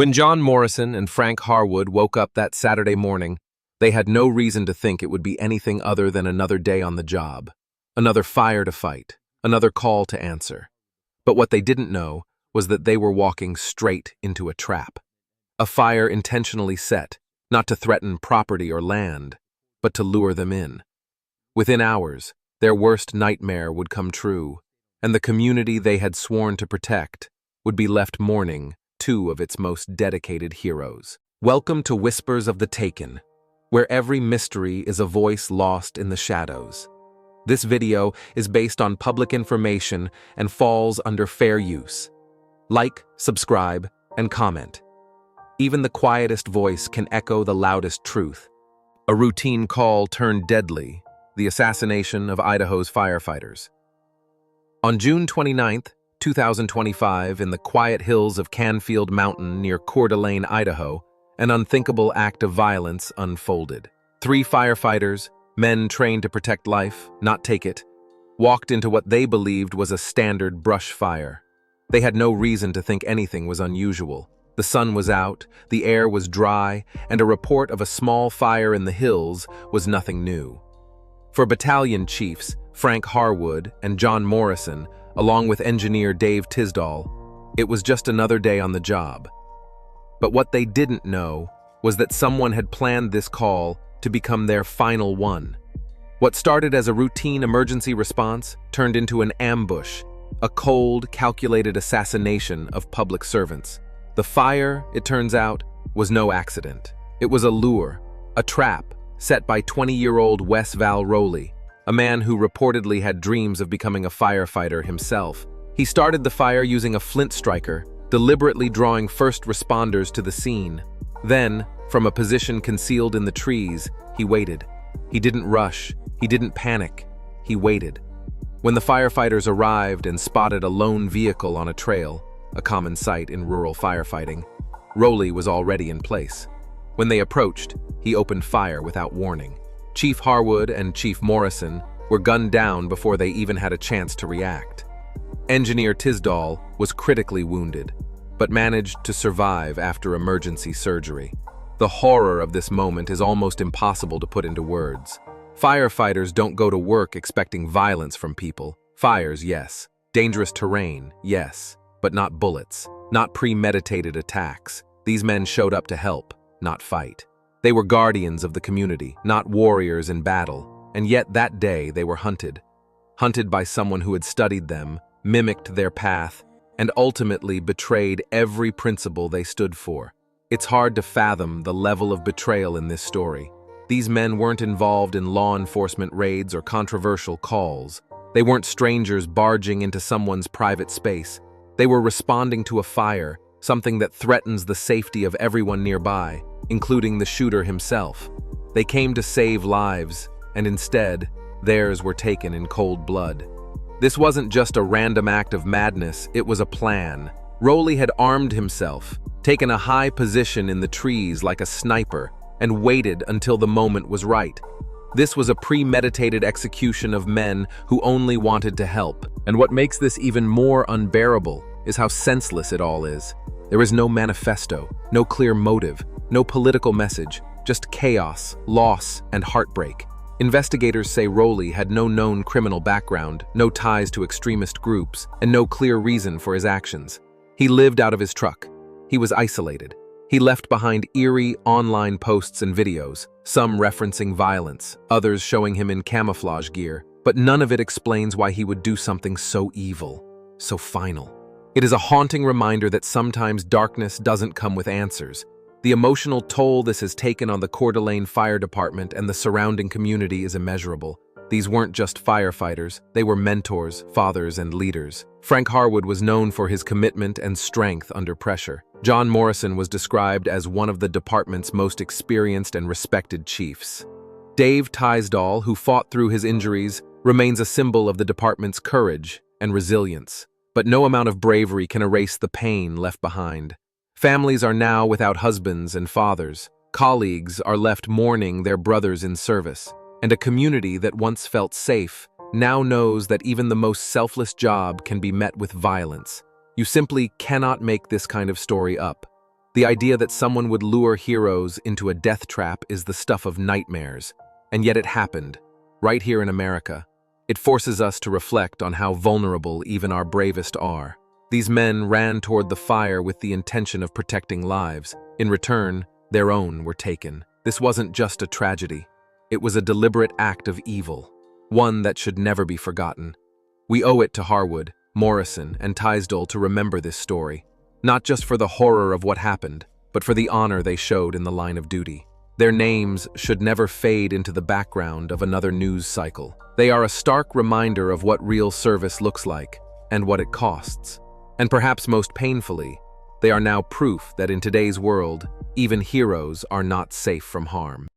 When John Morrison and Frank Harwood woke up that Saturday morning, they had no reason to think it would be anything other than another day on the job, another fire to fight, another call to answer. But what they didn't know was that they were walking straight into a trap. A fire intentionally set, not to threaten property or land, but to lure them in. Within hours, their worst nightmare would come true, and the community they had sworn to protect would be left mourning two of its most dedicated heroes. Welcome to Whispers of the Taken, where every mystery is a voice lost in the shadows. This video is based on public information and falls under fair use. Like, subscribe, and comment. Even the quietest voice can echo the loudest truth. A routine call turned deadly, the assassination of Idaho's firefighters. On June 29, 2025, in the quiet hills of Canfield Mountain near Coeur, Idaho, an unthinkable act of violence unfolded. 3 firefighters, men trained to protect life, not take it, walked into what they believed was a standard brush fire. They had no reason to think anything was unusual. The sun was out, the air was dry, and a report of a small fire in the hills was nothing new. For battalion chiefs, Frank Harwood and John Morrison, along with engineer Dave Tysdal, it was just another day on the job. But what they didn't know was that someone had planned this call to become their final one. What started as a routine emergency response turned into an ambush, a cold, calculated assassination of public servants. The fire, it turns out, was no accident. It was a lure, a trap set by 20-year-old Wess Roley, a man who reportedly had dreams of becoming a firefighter himself. He started the fire using a flint striker, deliberately drawing first responders to the scene. Then, from a position concealed in the trees, he waited. He didn't rush, he didn't panic, he waited. When the firefighters arrived and spotted a lone vehicle on a trail, a common sight in rural firefighting, Roley was already in place. When they approached, he opened fire without warning. Chief Harwood and Chief Morrison were gunned down before they even had a chance to react. Engineer Tysdal was critically wounded, but managed to survive after emergency surgery. The horror of this moment is almost impossible to put into words. Firefighters don't go to work expecting violence from people. Fires, yes. Dangerous terrain, yes. But not bullets, not premeditated attacks. These men showed up to help, not fight. They were guardians of the community, not warriors in battle, and yet that day they were hunted. Hunted by someone who had studied them, mimicked their path, and ultimately betrayed every principle they stood for. It's hard to fathom the level of betrayal in this story. These men weren't involved in law enforcement raids or controversial calls. They weren't strangers barging into someone's private space. They were responding to a fire, something that threatens the safety of everyone nearby, including the shooter himself. They came to save lives, and instead, theirs were taken in cold blood. This wasn't just a random act of madness, it was a plan. Roley had armed himself, taken a high position in the trees like a sniper, and waited until the moment was right. This was a premeditated execution of men who only wanted to help. And what makes this even more unbearable is how senseless it all is. There is no manifesto, no clear motive, no political message, just chaos, loss, and heartbreak. Investigators say Roley had no known criminal background, no ties to extremist groups, and no clear reason for his actions. He lived out of his truck. He was isolated. He left behind eerie online posts and videos, some referencing violence, others showing him in camouflage gear, but none of it explains why he would do something so evil, so final. It is a haunting reminder that sometimes darkness doesn't come with answers. The emotional toll this has taken on the Coeur Fire Department and the surrounding community is immeasurable. These weren't just firefighters, they were mentors, fathers, and leaders. Frank Harwood was known for his commitment and strength under pressure. John Morrison was described as one of the department's most experienced and respected chiefs. Dave Tysdal, who fought through his injuries, remains a symbol of the department's courage and resilience. But no amount of bravery can erase the pain left behind. Families are now without husbands and fathers. Colleagues are left mourning their brothers in service. And a community that once felt safe now knows that even the most selfless job can be met with violence. You simply cannot make this kind of story up. The idea that someone would lure heroes into a death trap is the stuff of nightmares, and yet it happened, right here in America. It forces us to reflect on how vulnerable even our bravest are. These men ran toward the fire with the intention of protecting lives. In return, their own were taken. This wasn't just a tragedy. It was a deliberate act of evil, one that should never be forgotten. We owe it to Harwood, Morrison, and Tysdal to remember this story, not just for the horror of what happened, but for the honor they showed in the line of duty. Their names should never fade into the background of another news cycle. They are a stark reminder of what real service looks like and what it costs. And perhaps most painfully, they are now proof that in today's world, even heroes are not safe from harm.